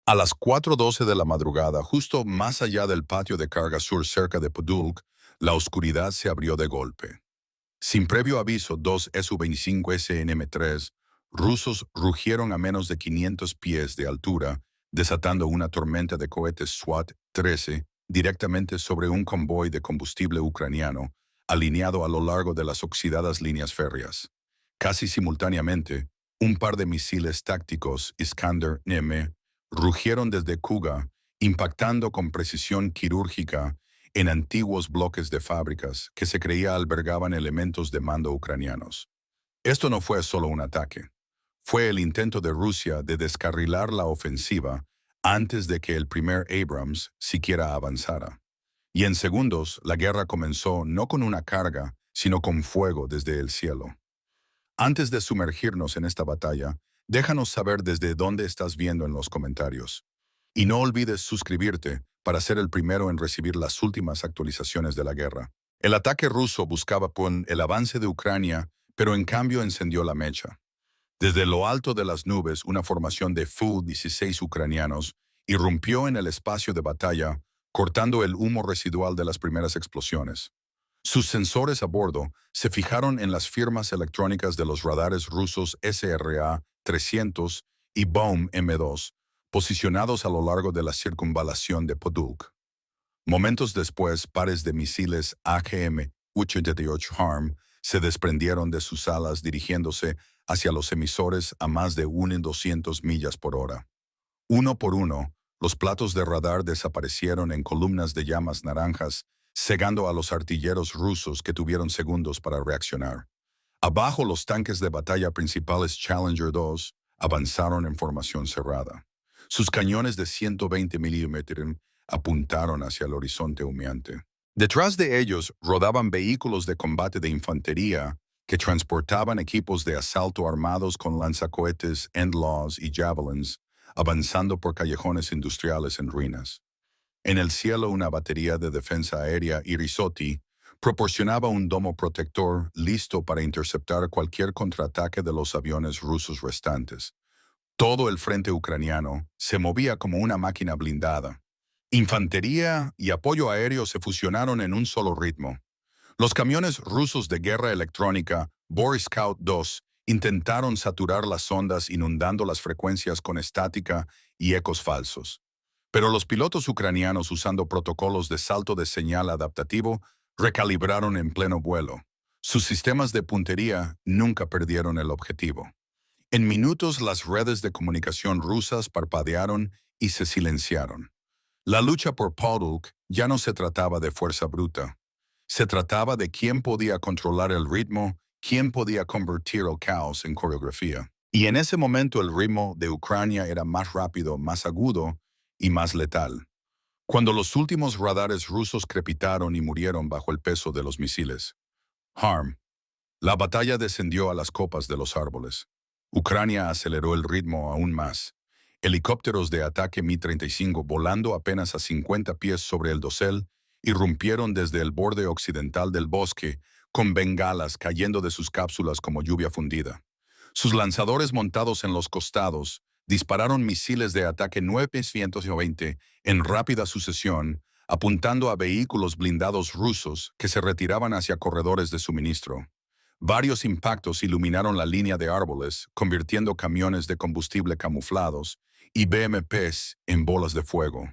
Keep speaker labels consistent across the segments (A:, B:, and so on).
A: A las 4:12 de la madrugada, justo más allá del patio de carga sur cerca de Podolsk, la oscuridad se abrió de golpe. Sin previo aviso, dos Su-25 SNM-3 rusos rugieron a menos de 500 pies de altura, desatando una tormenta de cohetes SWAT-13 directamente sobre un convoy de combustible ucraniano, alineado a lo largo de las oxidadas líneas férreas. Casi simultáneamente, un par de misiles tácticos Iskander-M rugieron desde Kuga, impactando con precisión quirúrgica en antiguos bloques de fábricas que se creía albergaban elementos de mando ucranianos. Esto no fue solo un ataque. Fue el intento de Rusia de descarrilar la ofensiva antes de que el primer Abrams siquiera avanzara. Y en segundos, la guerra comenzó no con una carga, sino con fuego desde el cielo. Antes de sumergirnos en esta batalla, déjanos saber desde dónde estás viendo en los comentarios. Y no olvides suscribirte para ser el primero en recibir las últimas actualizaciones de la guerra. El ataque ruso buscaba con el avance de Ucrania, pero en cambio encendió la mecha. Desde lo alto de las nubes, una formación de Fu-16 ucranianos irrumpió en el espacio de batalla, cortando el humo residual de las primeras explosiones. Sus sensores a bordo se fijaron en las firmas electrónicas de los radares rusos SRA-300 y Baum-M2, posicionados a lo largo de la circunvalación de Podolsk. Momentos después, pares de misiles AGM-88 HARM se desprendieron de sus alas dirigiéndose hacia los emisores a más de 1,200 millas por hora. Uno por uno, los platos de radar desaparecieron en columnas de llamas naranjas, cegando a los artilleros rusos que tuvieron segundos para reaccionar. Abajo, los tanques de batalla principales Challenger 2 avanzaron en formación cerrada. Sus cañones de 120 milímetros apuntaron hacia el horizonte humeante. Detrás de ellos rodaban vehículos de combate de infantería que transportaban equipos de asalto armados con lanzacohetes End-Laws y Javelins, avanzando por callejones industriales en ruinas. En el cielo, una batería de defensa aérea Irisotti proporcionaba un domo protector listo para interceptar cualquier contraataque de los aviones rusos restantes. Todo el frente ucraniano se movía como una máquina blindada. Infantería y apoyo aéreo se fusionaron en un solo ritmo. Los camiones rusos de guerra electrónica Boy Scout 2 intentaron saturar las ondas inundando las frecuencias con estática y ecos falsos. Pero los pilotos ucranianos, usando protocolos de salto de señal adaptativo, recalibraron en pleno vuelo. Sus sistemas de puntería nunca perdieron el objetivo. En minutos, las redes de comunicación rusas parpadearon y se silenciaron. La lucha por Podolsk ya no se trataba de fuerza bruta. Se trataba de quién podía controlar el ritmo, quién podía convertir el caos en coreografía. Y en ese momento el ritmo de Ucrania era más rápido, más agudo y más letal. Cuando los últimos radares rusos crepitaron y murieron bajo el peso de los misiles. HARM. La batalla descendió a las copas de los árboles. Ucrania aceleró el ritmo aún más. Helicópteros de ataque Mi-35 volando apenas a 50 pies sobre el dosel irrumpieron desde el borde occidental del bosque, con bengalas cayendo de sus cápsulas como lluvia fundida. Sus lanzadores montados en los costados dispararon misiles de ataque 920 en rápida sucesión, apuntando a vehículos blindados rusos que se retiraban hacia corredores de suministro. Varios impactos iluminaron la línea de árboles, convirtiendo camiones de combustible camuflados y BMPs en bolas de fuego.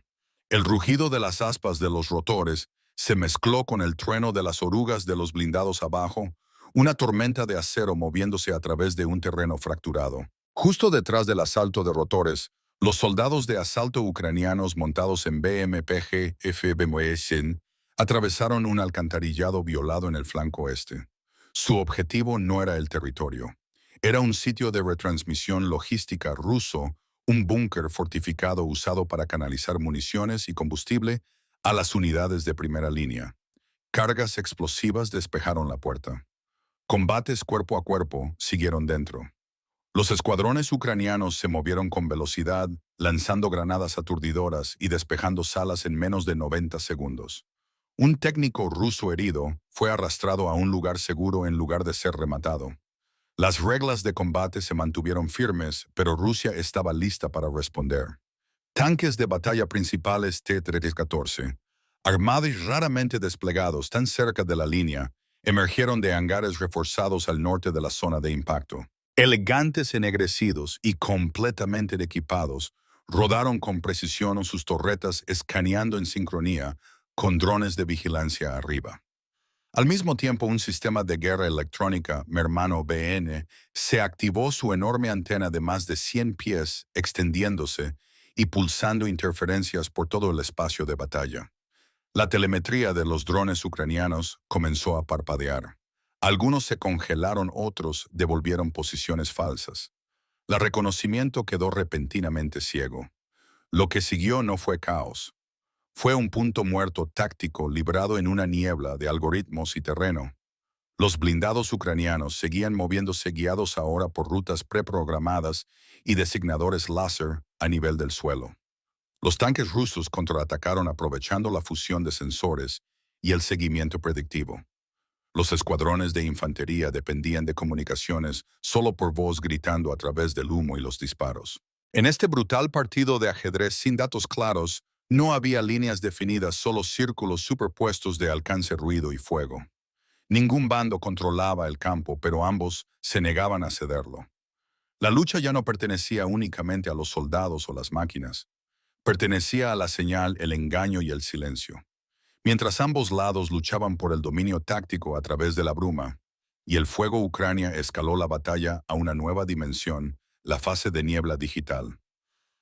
A: El rugido de las aspas de los rotores se mezcló con el trueno de las orugas de los blindados abajo, una tormenta de acero moviéndose a través de un terreno fracturado. Justo detrás del asalto de rotores, los soldados de asalto ucranianos montados en BMPG FBMS atravesaron un alcantarillado violado en el flanco este. Su objetivo no era el territorio. Era un sitio de retransmisión logística ruso, un búnker fortificado usado para canalizar municiones y combustible a las unidades de primera línea. Cargas explosivas despejaron la puerta. Combates cuerpo a cuerpo siguieron dentro. Los escuadrones ucranianos se movieron con velocidad, lanzando granadas aturdidoras y despejando salas en menos de 90 segundos. Un técnico ruso herido fue arrastrado a un lugar seguro en lugar de ser rematado. Las reglas de combate se mantuvieron firmes, pero Rusia estaba lista para responder. Tanques de batalla principales T-14, armados y raramente desplegados tan cerca de la línea, emergieron de hangares reforzados al norte de la zona de impacto. Elegantes ennegrecidos y completamente equipados, rodaron con precisión sus torretas escaneando en sincronía con drones de vigilancia arriba. Al mismo tiempo, un sistema de guerra electrónica, Mermano BN, se activó su enorme antena de más de 100 pies, extendiéndose y pulsando interferencias por todo el espacio de batalla. La telemetría de los drones ucranianos comenzó a parpadear. Algunos se congelaron, otros devolvieron posiciones falsas. El reconocimiento quedó repentinamente ciego. Lo que siguió no fue caos. Fue un punto muerto táctico librado en una niebla de algoritmos y terreno. Los blindados ucranianos seguían moviéndose guiados ahora por rutas preprogramadas y designadores láser a nivel del suelo. Los tanques rusos contraatacaron aprovechando la fusión de sensores y el seguimiento predictivo. Los escuadrones de infantería dependían de comunicaciones solo por voz gritando a través del humo y los disparos. En este brutal partido de ajedrez sin datos claros, no había líneas definidas, solo círculos superpuestos de alcance, ruido y fuego. Ningún bando controlaba el campo, pero ambos se negaban a cederlo. La lucha ya no pertenecía únicamente a los soldados o las máquinas. Pertenecía a la señal, el engaño y el silencio. Mientras ambos lados luchaban por el dominio táctico a través de la bruma, y el fuego, Ucrania escaló la batalla a una nueva dimensión, la fase de niebla digital.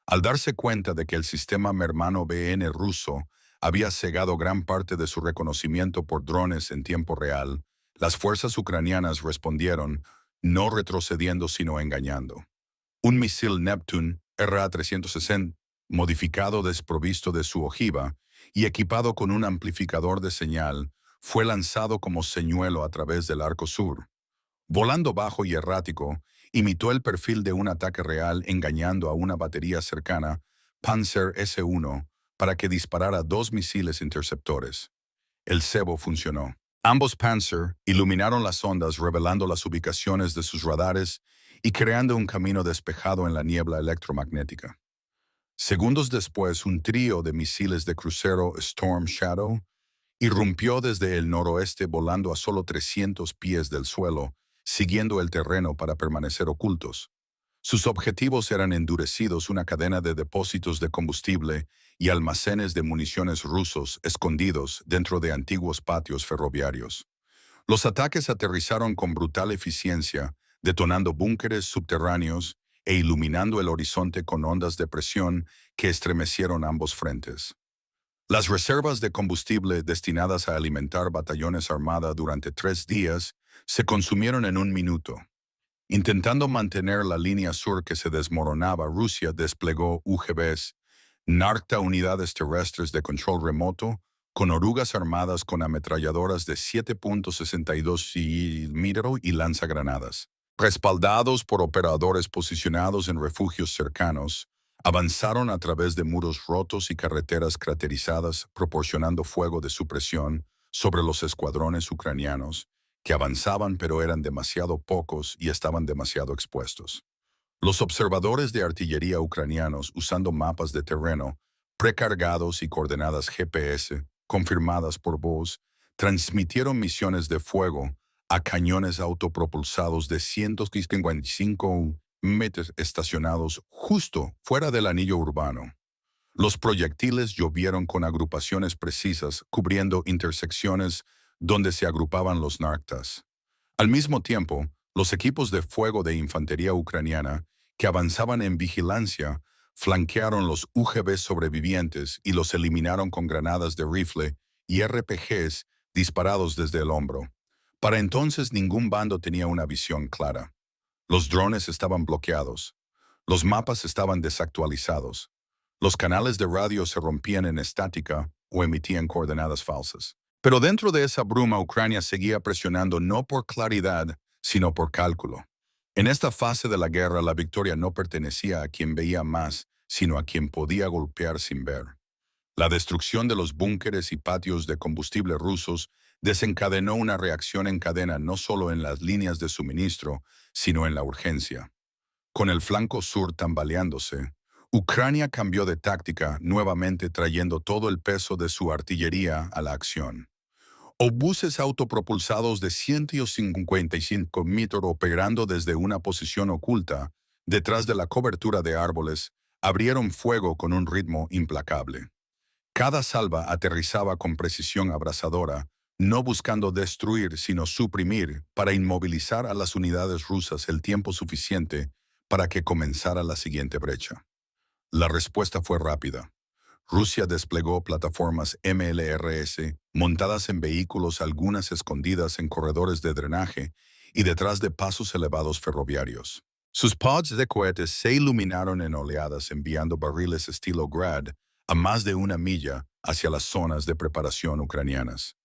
A: Al darse cuenta de que el sistema Mermano BN ruso había cegado gran parte de su reconocimiento por drones en tiempo real, las fuerzas ucranianas respondieron, no retrocediendo sino engañando. Un misil Neptune RA-360, modificado desprovisto de su ojiva y equipado con un amplificador de señal, fue lanzado como señuelo a través del arco sur. Volando bajo y errático, imitó el perfil de un ataque real, engañando a una batería cercana, Panzer S-1, para que disparara 2 misiles interceptores. El cebo funcionó. Ambos Panzer iluminaron las ondas, revelando las ubicaciones de sus radares y creando un camino despejado en la niebla electromagnética. Segundos después, un trío de misiles de crucero Storm Shadow irrumpió desde el noroeste, volando a solo 300 pies del suelo, siguiendo el terreno para permanecer ocultos. Sus objetivos eran endurecidos, una cadena de depósitos de combustible y almacenes de municiones rusos escondidos dentro de antiguos patios ferroviarios. Los ataques aterrizaron con brutal eficiencia, detonando búnkeres subterráneos e iluminando el horizonte con ondas de presión que estremecieron ambos frentes. Las reservas de combustible destinadas a alimentar batallones armados durante 3 días se consumieron en 1 minuto. Intentando mantener la línea sur que se desmoronaba, Rusia desplegó UGVs, NARCTA, unidades terrestres de control remoto, con orugas armadas con ametralladoras de 7.62 mm y lanzagranadas. Respaldados por operadores posicionados en refugios cercanos, avanzaron a través de muros rotos y carreteras craterizadas, proporcionando fuego de supresión sobre los escuadrones ucranianos, que avanzaban pero eran demasiado pocos y estaban demasiado expuestos. Los observadores de artillería ucranianos, usando mapas de terreno, precargados y coordenadas GPS, confirmadas por voz, transmitieron misiones de fuego a cañones autopropulsados de 155 metros estacionados justo fuera del anillo urbano. Los proyectiles llovieron con agrupaciones precisas, cubriendo intersecciones donde se agrupaban los NARCTAs. Al mismo tiempo, los equipos de fuego de infantería ucraniana, que avanzaban en vigilancia, flanquearon los UGV sobrevivientes y los eliminaron con granadas de rifle y RPGs disparados desde el hombro. Para entonces ningún bando tenía una visión clara. Los drones estaban bloqueados. Los mapas estaban desactualizados. Los canales de radio se rompían en estática o emitían coordenadas falsas. Pero dentro de esa bruma, Ucrania seguía presionando no por claridad, sino por cálculo. En esta fase de la guerra, la victoria no pertenecía a quien veía más, sino a quien podía golpear sin ver. La destrucción de los búnkeres y patios de combustible rusos desencadenó una reacción en cadena no solo en las líneas de suministro, sino en la urgencia. Con el flanco sur tambaleándose, Ucrania cambió de táctica, nuevamente trayendo todo el peso de su artillería a la acción. Obuses autopropulsados de 155 metros operando desde una posición oculta, detrás de la cobertura de árboles, abrieron fuego con un ritmo implacable. Cada salva aterrizaba con precisión abrasadora, no buscando destruir sino suprimir para inmovilizar a las unidades rusas el tiempo suficiente para que comenzara la siguiente brecha. La respuesta fue rápida. Rusia desplegó plataformas MLRS montadas en vehículos, algunas escondidas en corredores de drenaje y detrás de pasos elevados ferroviarios. Sus pods de cohetes se iluminaron en oleadas enviando barriles estilo Grad a más de una milla hacia las zonas de preparación ucranianas.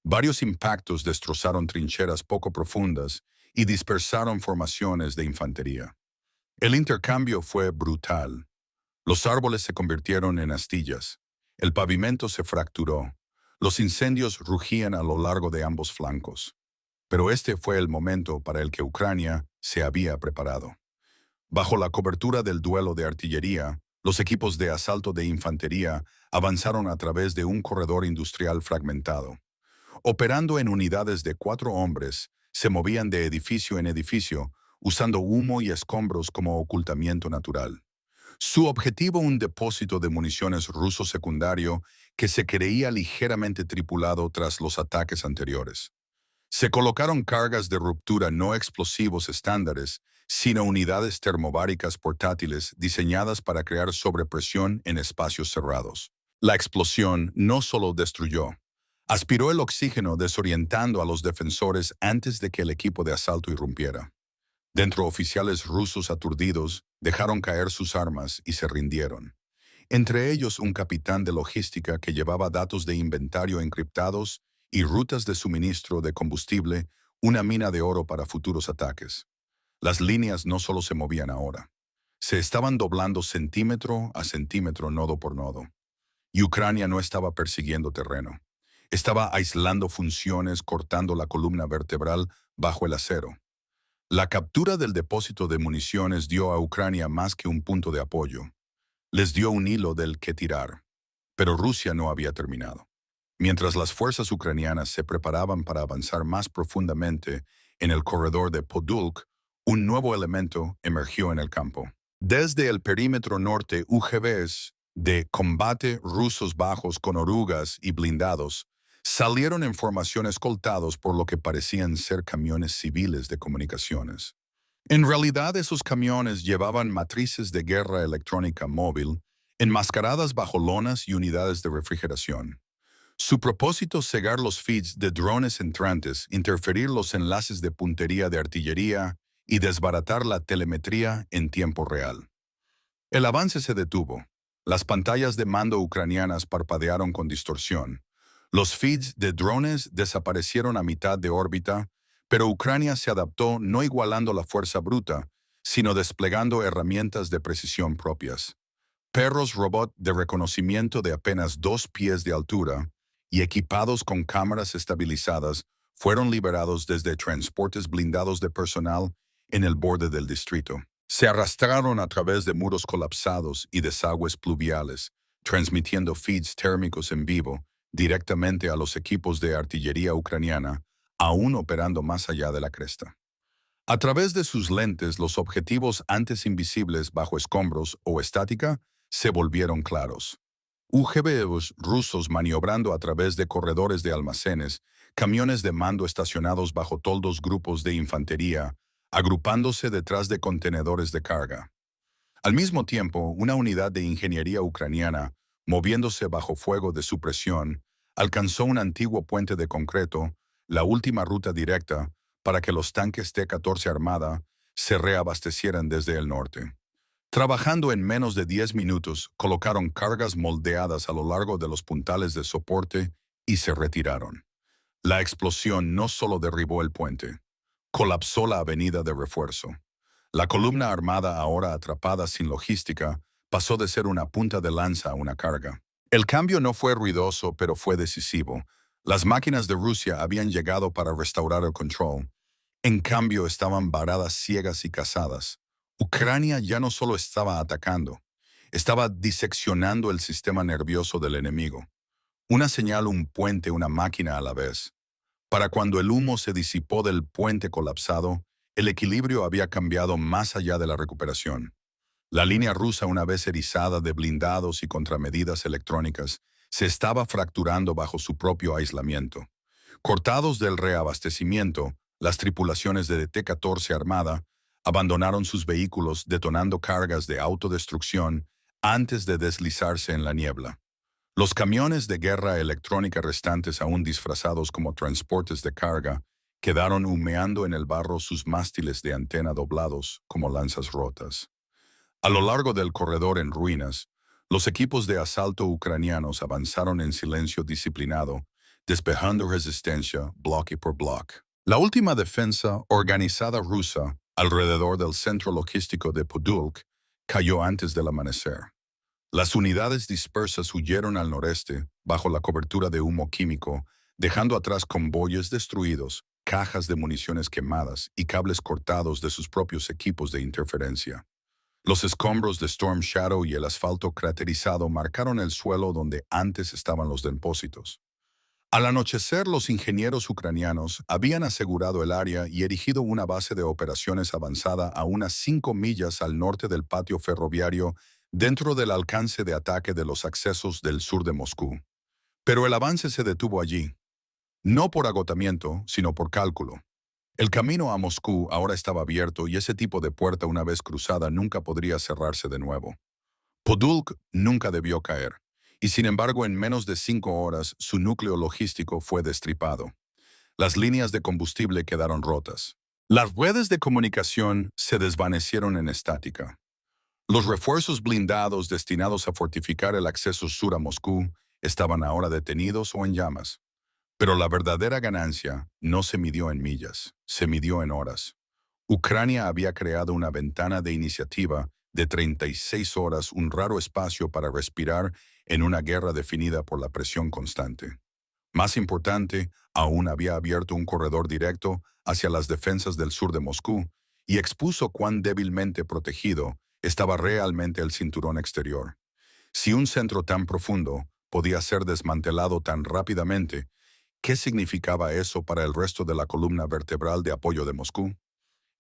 A: Varios impactos destrozaron trincheras poco profundas y dispersaron formaciones de infantería. El intercambio fue brutal. Los árboles se convirtieron en astillas. El pavimento se fracturó. Los incendios rugían a lo largo de ambos flancos. Pero este fue el momento para el que Ucrania se había preparado. Bajo la cobertura del duelo de artillería, los equipos de asalto de infantería avanzaron a través de un corredor industrial fragmentado. Operando en unidades de 4 hombres, se movían de edificio en edificio, usando humo y escombros como ocultamiento natural. Su objetivo, un depósito de municiones ruso secundario que se creía ligeramente tripulado tras los ataques anteriores. Se colocaron cargas de ruptura no explosivos estándares, sino unidades termobáricas portátiles diseñadas para crear sobrepresión en espacios cerrados. La explosión no solo destruyó, aspiró el oxígeno desorientando a los defensores antes de que el equipo de asalto irrumpiera. Dentro, oficiales rusos aturdidos dejaron caer sus armas y se rindieron. Entre ellos un capitán de logística que llevaba datos de inventario encriptados y rutas de suministro de combustible, una mina de oro para futuros ataques. Las líneas no solo se movían ahora, se estaban doblando centímetro a centímetro, nodo por nodo. Y Ucrania no estaba persiguiendo terreno. Estaba aislando funciones, cortando la columna vertebral bajo el acero. La captura del depósito de municiones dio a Ucrania más que un punto de apoyo. Les dio un hilo del que tirar. Pero Rusia no había terminado. Mientras las fuerzas ucranianas se preparaban para avanzar más profundamente en el corredor de Podolsk, un nuevo elemento emergió en el campo. Desde el perímetro norte, UGVs de combate rusos bajos con orugas y blindados salieron en formación escoltados por lo que parecían ser camiones civiles de comunicaciones. En realidad, esos camiones llevaban matrices de guerra electrónica móvil, enmascaradas bajo lonas y unidades de refrigeración. Su propósito, cegar los feeds de drones entrantes, interferir los enlaces de puntería de artillería y desbaratar la telemetría en tiempo real. El avance se detuvo. Las pantallas de mando ucranianas parpadearon con distorsión. Los feeds de drones desaparecieron a mitad de órbita, pero Ucrania se adaptó no igualando la fuerza bruta, sino desplegando herramientas de precisión propias. Perros robot de reconocimiento de apenas 2 pies de altura y equipados con cámaras estabilizadas fueron liberados desde transportes blindados de personal en el borde del distrito. Se arrastraron a través de muros colapsados y desagües pluviales, transmitiendo feeds térmicos en vivo directamente a los equipos de artillería ucraniana, aún operando más allá de la cresta. A través de sus lentes, los objetivos antes invisibles bajo escombros o estática se volvieron claros. UGVs rusos maniobrando a través de corredores de almacenes, camiones de mando estacionados bajo toldos, grupos de infantería, agrupándose detrás de contenedores de carga. Al mismo tiempo, una unidad de ingeniería ucraniana, moviéndose bajo fuego de supresión, alcanzó un antiguo puente de concreto, la última ruta directa, para que los tanques T-14 Armada se reabastecieran desde el norte. Trabajando en menos de 10 minutos, colocaron cargas moldeadas a lo largo de los puntales de soporte y se retiraron. La explosión no solo derribó el puente, colapsó la avenida de refuerzo. La columna armada, ahora atrapada sin logística, pasó de ser una punta de lanza a una carga. El cambio no fue ruidoso, pero fue decisivo. Las máquinas de Rusia habían llegado para restaurar el control. En cambio, estaban varadas, ciegas y casadas. Ucrania ya no solo estaba atacando, Estaba diseccionando el sistema nervioso del enemigo. Una señal, un puente, una máquina a la vez. Para cuando el humo se disipó del puente colapsado, el equilibrio había cambiado más allá de la recuperación. La línea rusa, una vez erizada de blindados y contramedidas electrónicas, se estaba fracturando bajo su propio aislamiento. Cortados del reabastecimiento, las tripulaciones de T-14 Armada abandonaron sus vehículos detonando cargas de autodestrucción antes de deslizarse en la niebla. Los camiones de guerra electrónica restantes, aún disfrazados como transportes de carga, quedaron humeando en el barro, sus mástiles de antena doblados como lanzas rotas. A lo largo del corredor en ruinas, los equipos de asalto ucranianos avanzaron en silencio disciplinado, despejando resistencia bloque por bloque. La última defensa organizada rusa alrededor del centro logístico de Podolsk cayó antes del amanecer. Las unidades dispersas huyeron al noreste bajo la cobertura de humo químico, dejando atrás convoyes destruidos, cajas de municiones quemadas y cables cortados de sus propios equipos de interferencia. Los escombros de Storm Shadow y el asfalto craterizado marcaron el suelo donde antes estaban los depósitos. Al anochecer, los ingenieros ucranianos habían asegurado el área y erigido una base de operaciones avanzada a unas 5 millas al norte del patio ferroviario, dentro del alcance de ataque de los accesos del sur de Moscú. Pero el avance se detuvo allí, no por agotamiento, sino por cálculo. El camino a Moscú ahora estaba abierto y ese tipo de puerta, una vez cruzada, nunca podría cerrarse de nuevo. Podolsk nunca debió caer, y sin embargo en menos de 5 horas su núcleo logístico fue destripado. Las líneas de combustible quedaron rotas. Las redes de comunicación se desvanecieron en estática. Los refuerzos blindados destinados a fortificar el acceso sur a Moscú estaban ahora detenidos o en llamas. Pero la verdadera ganancia no se midió en millas, se midió en horas. Ucrania había creado una ventana de iniciativa de 36 horas, un raro espacio para respirar en una guerra definida por la presión constante. Más importante, aún había abierto un corredor directo hacia las defensas del sur de Moscú y expuso cuán débilmente protegido estaba realmente el cinturón exterior. Si un centro tan profundo podía ser desmantelado tan rápidamente, ¿qué significaba eso para el resto de la columna vertebral de apoyo de Moscú?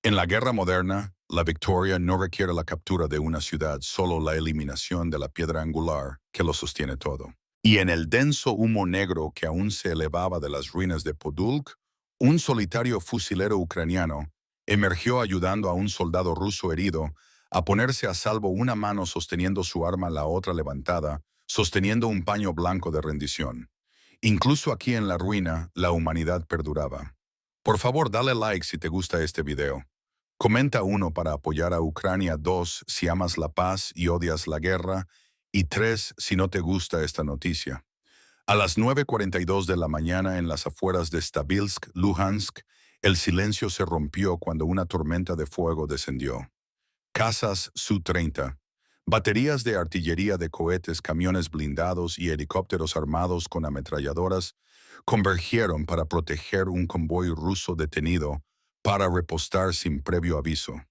A: En la guerra moderna, la victoria no requiere la captura de una ciudad, solo la eliminación de la piedra angular que lo sostiene todo. Y en el denso humo negro que aún se elevaba de las ruinas de Podolsk, un solitario fusilero ucraniano emergió ayudando a un soldado ruso herido a ponerse a salvo, una mano sosteniendo su arma, la otra levantada, sosteniendo un paño blanco de rendición. Incluso aquí en la ruina, la humanidad perduraba. Por favor, dale like si te gusta este video. Comenta 1 para apoyar a Ucrania, 2 si amas la paz y odias la guerra, y 3 si no te gusta esta noticia. A las 9:42 de la mañana en las afueras de Stabilsk, Luhansk, el silencio se rompió cuando una tormenta de fuego descendió. Casas Su-30, baterías de artillería de cohetes, camiones blindados y helicópteros armados con ametralladoras convergieron para proteger un convoy ruso detenido para repostar sin previo aviso.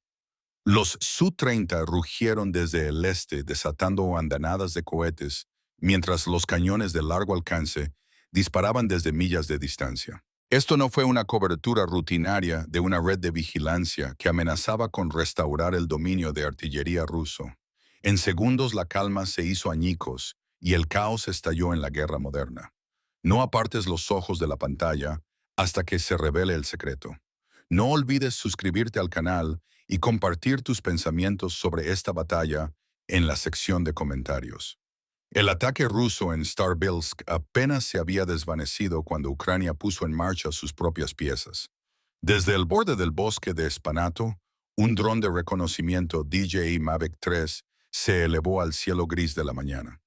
A: Los Su-30 rugieron desde el este desatando andanadas de cohetes, mientras los cañones de largo alcance disparaban desde millas de distancia. Esto no fue una cobertura rutinaria de una red de vigilancia que amenazaba con restaurar el dominio de artillería ruso. En segundos la calma se hizo añicos y el caos estalló en la guerra moderna. No apartes los ojos de la pantalla hasta que se revele el secreto. No olvides suscribirte al canal y compartir tus pensamientos sobre esta batalla en la sección de comentarios. El ataque ruso en Stabilsk apenas se había desvanecido cuando Ucrania puso en marcha sus propias piezas. Desde el borde del bosque de Spanato, un dron de reconocimiento DJI Mavic 3 se elevó al cielo gris de la mañana.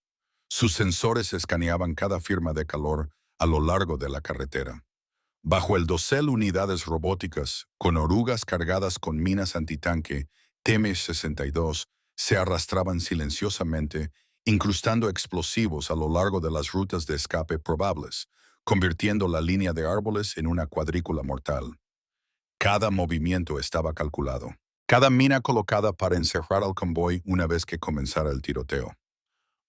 A: Sus sensores escaneaban cada firma de calor a lo largo de la carretera. Bajo el dosel, unidades robóticas, con orugas cargadas con minas antitanque TM-62, se arrastraban silenciosamente, incrustando explosivos a lo largo de las rutas de escape probables, convirtiendo la línea de árboles en una cuadrícula mortal. Cada movimiento estaba calculado. cada mina colocada para encerrar al convoy una vez que comenzara el tiroteo.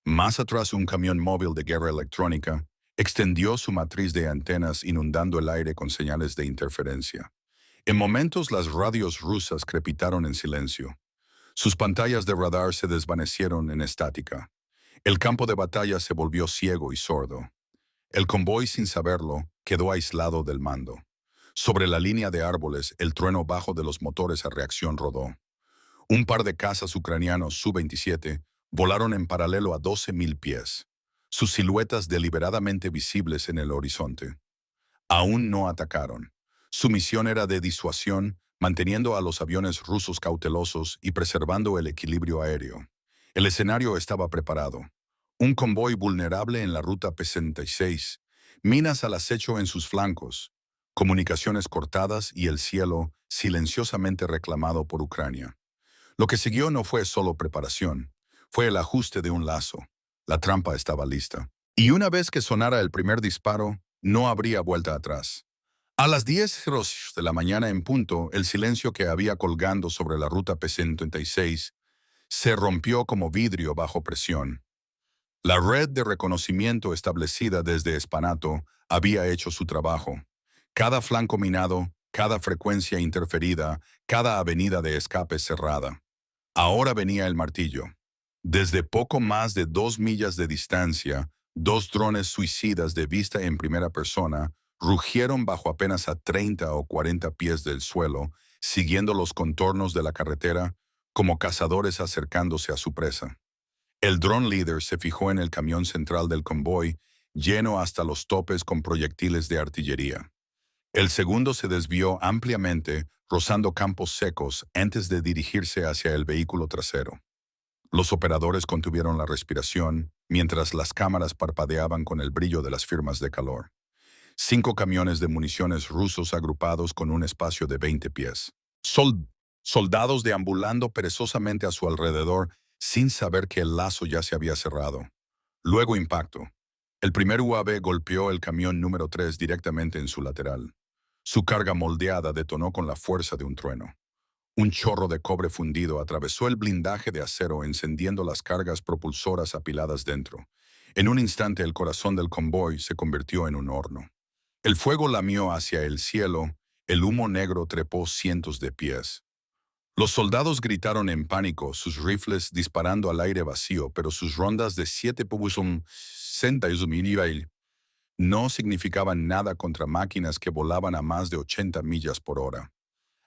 A: Más atrás, un camión móvil de guerra electrónica extendió su matriz de antenas inundando el aire con señales de interferencia. En momentos, las radios rusas crepitaron en silencio. Sus pantallas de radar se desvanecieron en estática. El campo de batalla se volvió ciego y sordo. El convoy, sin saberlo, quedó aislado del mando. Sobre la línea de árboles, el trueno bajo de los motores a reacción rodó. Un par de cazas ucranianos Su-27 volaron en paralelo a 12.000 pies, sus siluetas deliberadamente visibles en el horizonte. Aún no atacaron. Su misión era de disuasión, manteniendo a los aviones rusos cautelosos y preservando el equilibrio aéreo. El escenario estaba preparado. Un convoy vulnerable en la ruta P-66, minas al acecho en sus flancos, comunicaciones cortadas y el cielo silenciosamente reclamado por Ucrania. Lo que siguió no fue solo preparación, fue el ajuste de un lazo. La trampa estaba lista. Y una vez que sonara el primer disparo, no habría vuelta atrás. A las 10:00 de la mañana en punto, el silencio que había colgando sobre la ruta P-136 se rompió como vidrio bajo presión. La red de reconocimiento establecida desde Spanato había hecho su trabajo. Cada flanco minado, cada frecuencia interferida, cada avenida de escape cerrada. Ahora venía el martillo. Desde poco más de 2 millas de distancia, dos drones suicidas de vista en primera persona rugieron bajo apenas a 30 o 40 pies del suelo, siguiendo los contornos de la carretera como cazadores acercándose a su presa. El drone líder se fijó en el camión central del convoy, lleno hasta los topes con proyectiles de artillería. El segundo se desvió ampliamente, rozando campos secos antes de dirigirse hacia el vehículo trasero. Los operadores contuvieron la respiración, mientras las cámaras parpadeaban con el brillo de las firmas de calor. 5 camiones de municiones rusos agrupados con un espacio de 20 pies. Soldados deambulando perezosamente a su alrededor sin saber que el lazo ya se había cerrado. Luego impacto. El primer UAV golpeó el camión número 3 directamente en su lateral. Su carga moldeada detonó con la fuerza de un trueno. Un chorro de cobre fundido atravesó el blindaje de acero encendiendo las cargas propulsoras apiladas dentro. En un instante el corazón del convoy se convirtió en un horno. El fuego lamió hacia el cielo, el humo negro trepó cientos de pies. Los soldados gritaron en pánico, sus rifles disparando al aire vacío, pero sus rondas de 7 Pubusum 60 no significaban nada contra máquinas que volaban a más de 80 millas por hora.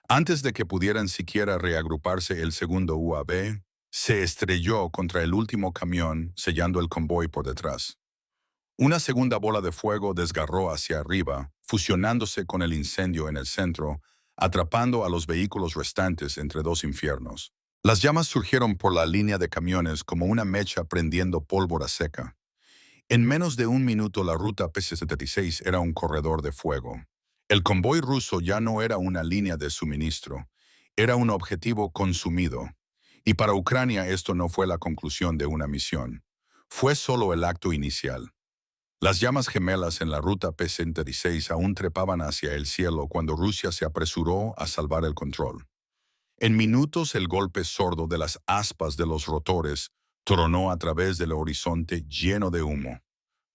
A: Antes de que pudieran siquiera reagruparse, el segundo UAV se estrelló contra el último camión, sellando el convoy por detrás. Una segunda bola de fuego desgarró hacia arriba, fusionándose con el incendio en el centro, atrapando a los vehículos restantes entre dos infiernos. Las llamas surgieron por la línea de camiones como una mecha prendiendo pólvora seca. En menos de un minuto la ruta P-76 era un corredor de fuego. El convoy ruso ya no era una línea de suministro, era un objetivo consumido. Y para Ucrania esto no fue la conclusión de una misión, fue solo el acto inicial. Las llamas gemelas en la ruta P-76 aún trepaban hacia el cielo cuando Rusia se apresuró a salvar el control. En minutos el golpe sordo de las aspas de los rotores tronó a través del horizonte lleno de humo.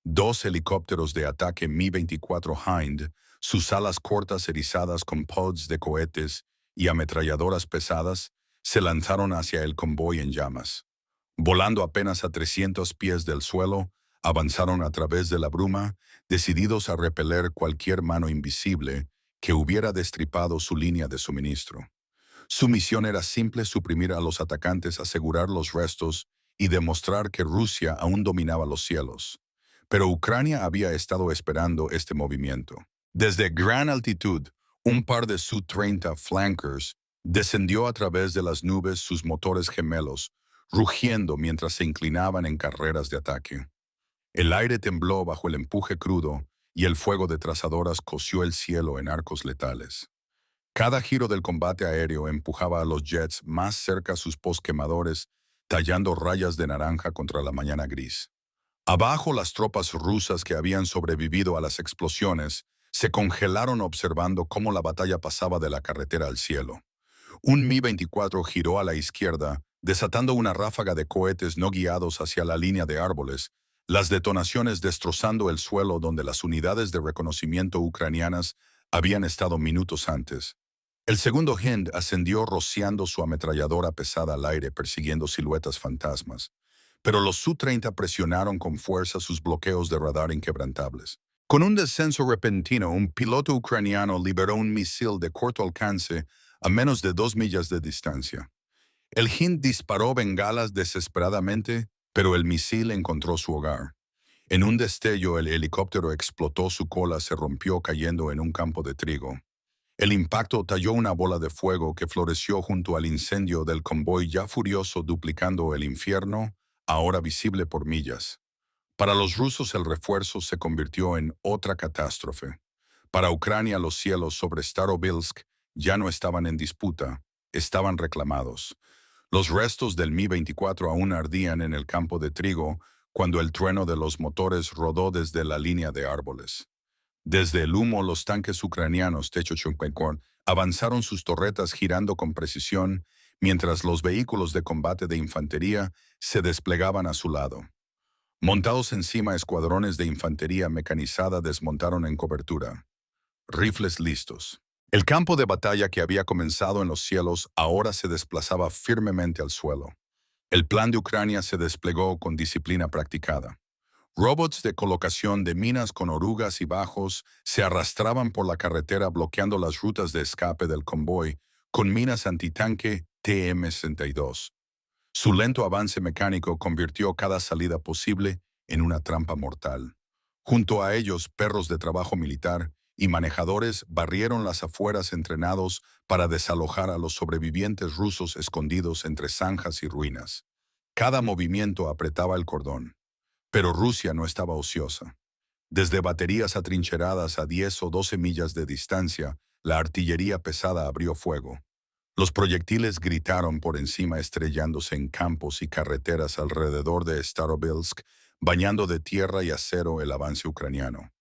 A: 2 helicópteros de ataque Mi-24 Hind, sus alas cortas erizadas con pods de cohetes y ametralladoras pesadas, se lanzaron hacia el convoy en llamas. Volando apenas a 300 pies del suelo, avanzaron a través de la bruma, decididos a repeler cualquier mano invisible que hubiera destripado su línea de suministro. Su misión era simple: suprimir a los atacantes, asegurar los restos y demostrar que Rusia aún dominaba los cielos. Pero Ucrania había estado esperando este movimiento. Desde gran altitud, un par de Su-30 Flankers descendió a través de las nubes sus motores gemelos, rugiendo mientras se inclinaban en carreras de ataque. El aire tembló bajo el empuje crudo y el fuego de trazadoras cosió el cielo en arcos letales. Cada giro del combate aéreo empujaba a los jets más cerca a sus posquemadores, tallando rayas de naranja contra la mañana gris. Abajo, las tropas rusas que habían sobrevivido a las explosiones se congelaron observando cómo la batalla pasaba de la carretera al cielo. Un Mi-24 giró a la izquierda, desatando una ráfaga de cohetes no guiados hacia la línea de árboles, las detonaciones destrozando el suelo donde las unidades de reconocimiento ucranianas habían estado minutos antes. El segundo Hind ascendió rociando su ametralladora pesada al aire persiguiendo siluetas fantasmas, pero los Su-30 presionaron con fuerza sus bloqueos de radar inquebrantables. Con un descenso repentino, un piloto ucraniano liberó un misil de corto alcance a menos de 2 millas de distancia. El Hind disparó bengalas desesperadamente, pero el misil encontró su hogar. En un destello, el helicóptero explotó, su cola se rompió cayendo en un campo de trigo. El impacto talló una bola de fuego que floreció junto al incendio del convoy ya furioso, duplicando el infierno, ahora visible por millas. Para los rusos el refuerzo se convirtió en otra catástrofe. Para Ucrania los cielos sobre Starobilsk ya no estaban en disputa, estaban reclamados. Los restos del Mi-24 aún ardían en el campo de trigo cuando el trueno de los motores rodó desde la línea de árboles. Desde el humo los tanques ucranianos T-84 avanzaron sus torretas girando con precisión mientras los vehículos de combate de infantería se desplegaban a su lado. Montados encima, escuadrones de infantería mecanizada desmontaron en cobertura. Rifles listos. El campo de batalla que había comenzado en los cielos ahora se desplazaba firmemente al suelo. El plan de Ucrania se desplegó con disciplina practicada. Robots de colocación de minas con orugas y bajos se arrastraban por la carretera bloqueando las rutas de escape del convoy con minas antitanque TM-62. Su lento avance mecánico convirtió cada salida posible en una trampa mortal. Junto a ellos, perros de trabajo militar y manejadores barrieron las afueras entrenados para desalojar a los sobrevivientes rusos escondidos entre zanjas y ruinas. Cada movimiento apretaba el cordón. Pero Rusia no estaba ociosa. Desde baterías atrincheradas a 10 o 12 millas de distancia, la artillería pesada abrió fuego. Los proyectiles gritaron por encima estrellándose en campos y carreteras alrededor de Starobilsk, bañando de tierra y acero el avance ucraniano.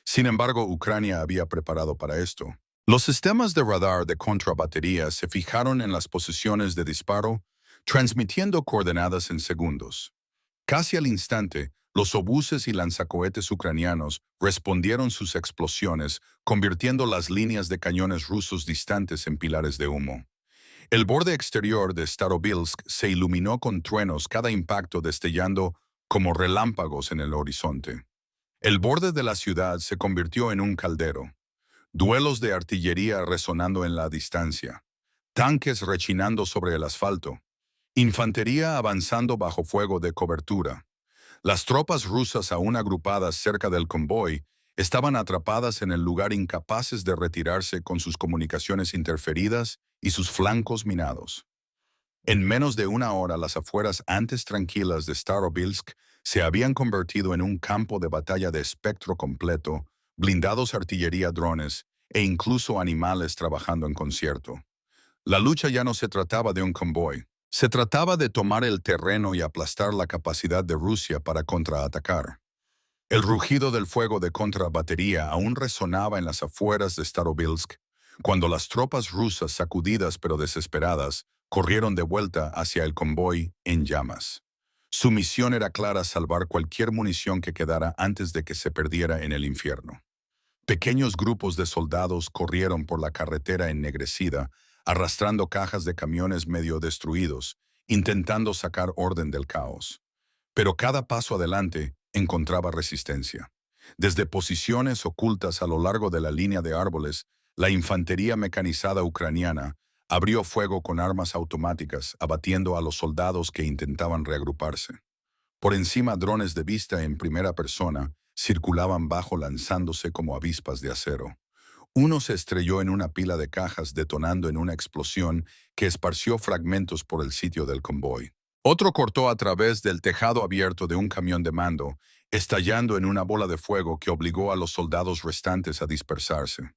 A: Sin embargo, Ucrania había preparado para esto. Los sistemas de radar de contrabatería se fijaron en las posiciones de disparo, transmitiendo coordenadas en segundos. Casi al instante, los obuses y lanzacohetes ucranianos respondieron sus explosiones, convirtiendo las líneas de cañones rusos distantes en pilares de humo. El borde exterior de Starobilsk se iluminó con truenos, cada impacto destellando como relámpagos en el horizonte. El borde de la ciudad se convirtió en un caldero. Duelos de artillería resonando en la distancia. Tanques rechinando sobre el asfalto. Infantería avanzando bajo fuego de cobertura. Las tropas rusas aún agrupadas cerca del convoy estaban atrapadas en el lugar, incapaces de retirarse con sus comunicaciones interferidas y sus flancos minados. En menos de una hora, las afueras antes tranquilas de Starobilsk se habían convertido en un campo de batalla de espectro completo, blindados, artillería, drones e incluso animales trabajando en concierto. La lucha ya no se trataba de un convoy. Se trataba de tomar el terreno y aplastar la capacidad de Rusia para contraatacar. El rugido del fuego de contrabatería aún resonaba en las afueras de Starobilsk, cuando las tropas rusas, sacudidas pero desesperadas, corrieron de vuelta hacia el convoy en llamas. Su misión era clara: salvar cualquier munición que quedara antes de que se perdiera en el infierno. Pequeños grupos de soldados corrieron por la carretera ennegrecida, arrastrando cajas de camiones medio destruidos, intentando sacar orden del caos. Pero cada paso adelante encontraba resistencia. Desde posiciones ocultas a lo largo de la línea de árboles, la infantería mecanizada ucraniana abrió fuego con armas automáticas, abatiendo a los soldados que intentaban reagruparse. Por encima, drones de vista en primera persona circulaban bajo, lanzándose como avispas de acero. Uno se estrelló en una pila de cajas, detonando en una explosión que esparció fragmentos por el sitio del convoy. Otro cortó a través del tejado abierto de un camión de mando, estallando en una bola de fuego que obligó a los soldados restantes a dispersarse.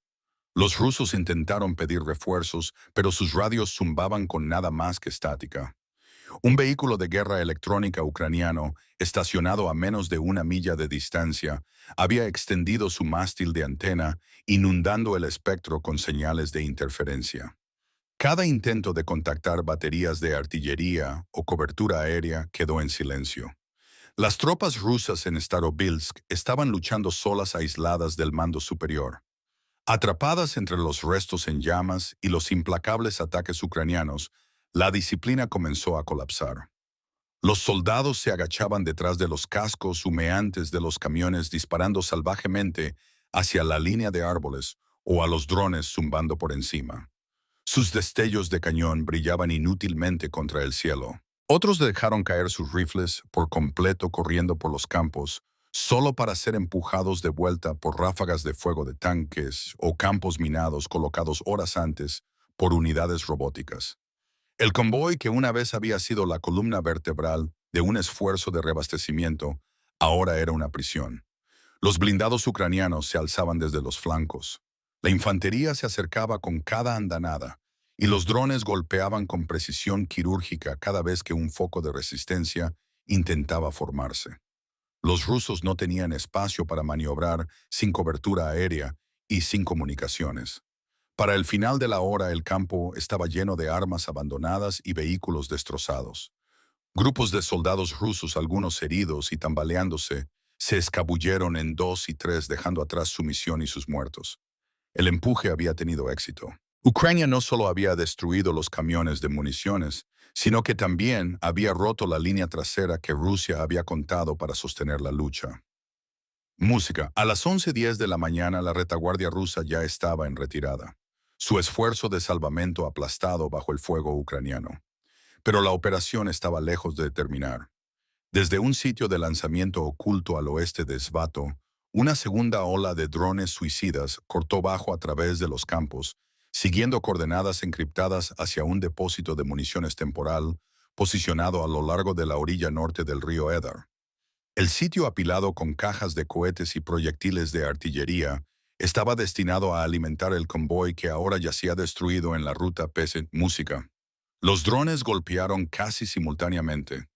A: Los rusos intentaron pedir refuerzos, pero sus radios zumbaban con nada más que estática. Un vehículo de guerra electrónica ucraniano, estacionado a menos de 1 milla de distancia, había extendido su mástil de antena, inundando el espectro con señales de interferencia. Cada intento de contactar baterías de artillería o cobertura aérea quedó en silencio. Las tropas rusas en Starobilsk estaban luchando solas aisladas del mando superior. Atrapadas entre los restos en llamas y los implacables ataques ucranianos, la disciplina comenzó a colapsar. Los soldados se agachaban detrás de los cascos humeantes de los camiones disparando salvajemente hacia la línea de árboles o a los drones zumbando por encima. Sus destellos de cañón brillaban inútilmente contra el cielo. Otros dejaron caer sus rifles por completo corriendo por los campos, solo para ser empujados de vuelta por ráfagas de fuego de tanques o campos minados colocados horas antes por unidades robóticas. El convoy, que una vez había sido la columna vertebral de un esfuerzo de reabastecimiento, ahora era una prisión. Los blindados ucranianos se alzaban desde los flancos. La infantería se acercaba con cada andanada, y los drones golpeaban con precisión quirúrgica cada vez que un foco de resistencia intentaba formarse. Los rusos no tenían espacio para maniobrar sin cobertura aérea y sin comunicaciones. Para el final de la hora, el campo estaba lleno de armas abandonadas y vehículos destrozados. Grupos de soldados rusos, algunos heridos y tambaleándose, se escabulleron en dos y tres, dejando atrás su misión y sus muertos. El empuje había tenido éxito. Ucrania no solo había destruido los camiones de municiones, sino que también había roto la línea trasera que Rusia había contado para sostener la lucha. Música. A las 11:10 de la mañana, la retaguardia rusa ya estaba en retirada, su esfuerzo de salvamento aplastado bajo el fuego ucraniano. Pero la operación estaba lejos de terminar. Desde un sitio de lanzamiento oculto al oeste de Svato, una segunda ola de drones suicidas cortó bajo a través de los campos, siguiendo coordenadas encriptadas hacia un depósito de municiones temporal posicionado a lo largo de la orilla norte del río Edar. El sitio, apilado con cajas de cohetes y proyectiles de artillería, estaba destinado a alimentar el convoy que ahora yacía destruido en la ruta Pese Música. Los drones golpearon casi simultáneamente.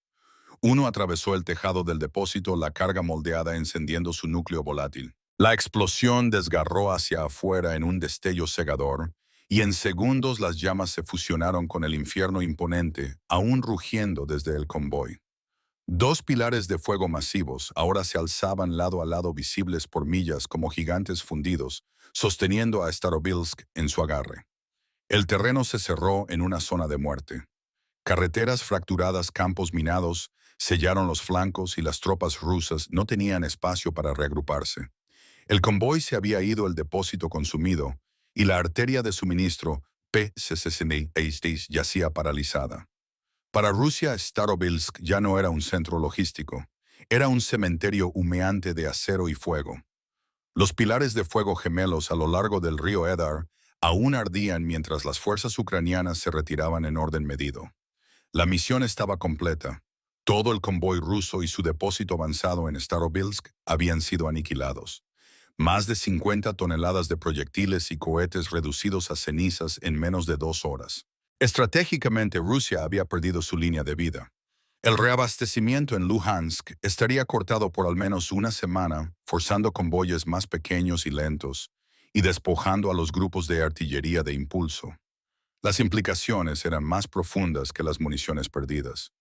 A: Uno atravesó el tejado del depósito, la carga moldeada encendiendo su núcleo volátil. La explosión desgarró hacia afuera en un destello cegador, y en segundos las llamas se fusionaron con el infierno imponente, aún rugiendo desde el convoy. Dos pilares de fuego masivos ahora se alzaban lado a lado, visibles por millas como gigantes fundidos, sosteniendo a Starobilsk en su agarre. El terreno se cerró en una zona de muerte. Carreteras fracturadas, campos minados, sellaron los flancos y las tropas rusas no tenían espacio para reagruparse. El convoy se había ido, el depósito consumido, y la arteria de suministro P-66 yacía paralizada. Para Rusia, Starobilsk ya no era un centro logístico, era un cementerio humeante de acero y fuego. Los pilares de fuego gemelos a lo largo del río Edar aún ardían mientras las fuerzas ucranianas se retiraban en orden medido. La misión estaba completa. Todo el convoy ruso y su depósito avanzado en Starobilsk habían sido aniquilados. Más de 50 toneladas de proyectiles y cohetes reducidos a cenizas en menos de 2 horas. Estratégicamente, Rusia había perdido su línea de vida. El reabastecimiento en Luhansk estaría cortado por al menos una semana, forzando convoyes más pequeños y lentos, y despojando a los grupos de artillería de impulso. Las implicaciones eran más profundas que las municiones perdidas.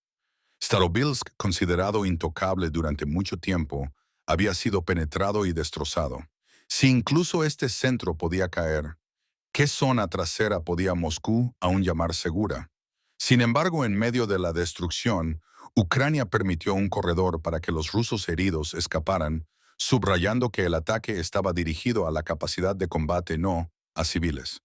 A: Starobilsk, considerado intocable durante mucho tiempo, había sido penetrado y destrozado. Si incluso este centro podía caer, ¿qué zona trasera podía Moscú aún llamar segura? Sin embargo, en medio de la destrucción, Ucrania permitió un corredor para que los rusos heridos escaparan, subrayando que el ataque estaba dirigido a la capacidad de combate, no a civiles.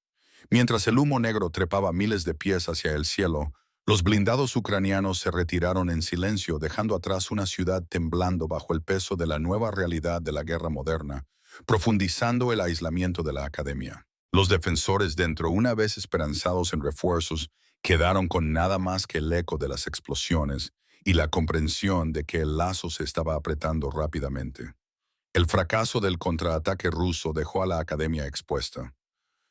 A: Mientras el humo negro trepaba miles de pies hacia el cielo, los blindados ucranianos se retiraron en silencio, dejando atrás una ciudad temblando bajo el peso de la nueva realidad de la guerra moderna, profundizando el aislamiento de la academia. Los defensores dentro, una vez esperanzados en refuerzos, quedaron con nada más que el eco de las explosiones y la comprensión de que el lazo se estaba apretando rápidamente. El fracaso del contraataque ruso dejó a la academia expuesta,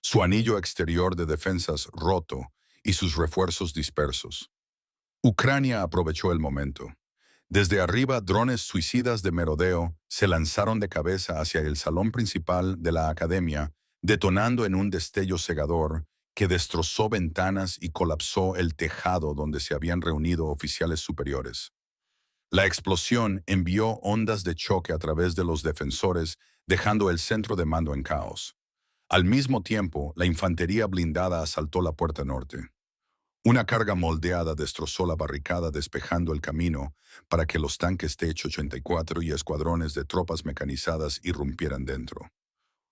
A: su anillo exterior de defensas roto y sus refuerzos dispersos. Ucrania aprovechó el momento. Desde arriba, drones suicidas de merodeo se lanzaron de cabeza hacia el salón principal de la academia, detonando en un destello cegador que destrozó ventanas y colapsó el tejado donde se habían reunido oficiales superiores. La explosión envió ondas de choque a través de los defensores, dejando el centro de mando en caos. Al mismo tiempo, la infantería blindada asaltó la puerta norte. Una carga moldeada destrozó la barricada, despejando el camino para que los tanques T-84 y escuadrones de tropas mecanizadas irrumpieran dentro.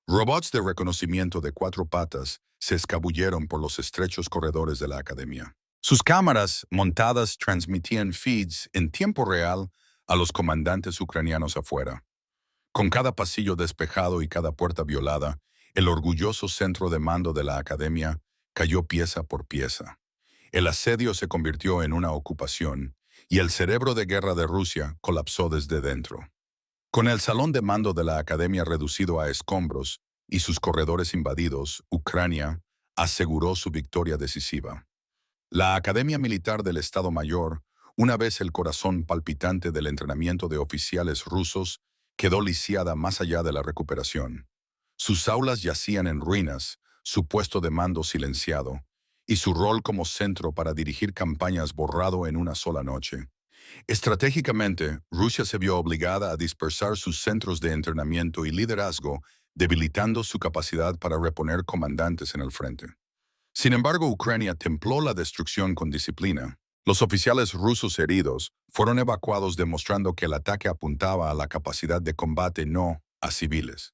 A: Robots de reconocimiento de 4 patas se escabulleron por los estrechos corredores de la academia. Sus cámaras montadas transmitían feeds en tiempo real a los comandantes ucranianos afuera. Con cada pasillo despejado y cada puerta violada, el orgulloso centro de mando de la academia cayó pieza por pieza. El asedio se convirtió en una ocupación y el cerebro de guerra de Rusia colapsó desde dentro. Con el salón de mando de la academia reducido a escombros y sus corredores invadidos, Ucrania aseguró su victoria decisiva. La Academia Militar del Estado Mayor, una vez el corazón palpitante del entrenamiento de oficiales rusos, quedó lisiada más allá de la recuperación. Sus aulas yacían en ruinas, su puesto de mando silenciado, y su rol como centro para dirigir campañas borrado en una sola noche. Estratégicamente, Rusia se vio obligada a dispersar sus centros de entrenamiento y liderazgo, debilitando su capacidad para reponer comandantes en el frente. Sin embargo, Ucrania templó la destrucción con disciplina. Los oficiales rusos heridos fueron evacuados, demostrando que el ataque apuntaba a la capacidad de combate, no a civiles.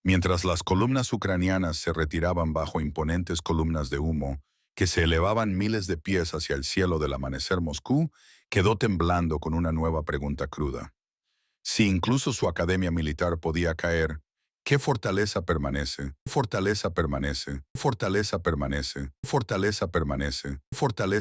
A: Mientras las columnas ucranianas se retiraban bajo imponentes columnas de humo que se elevaban miles de pies hacia el cielo del amanecer, Moscú quedó temblando con una nueva pregunta cruda. Si incluso su academia militar podía caer, ¿qué fortaleza permanece? ¿Qué fortaleza permanece? ¿Qué fortaleza permanece? ¿Qué fortaleza permanece? ¿Qué fortaleza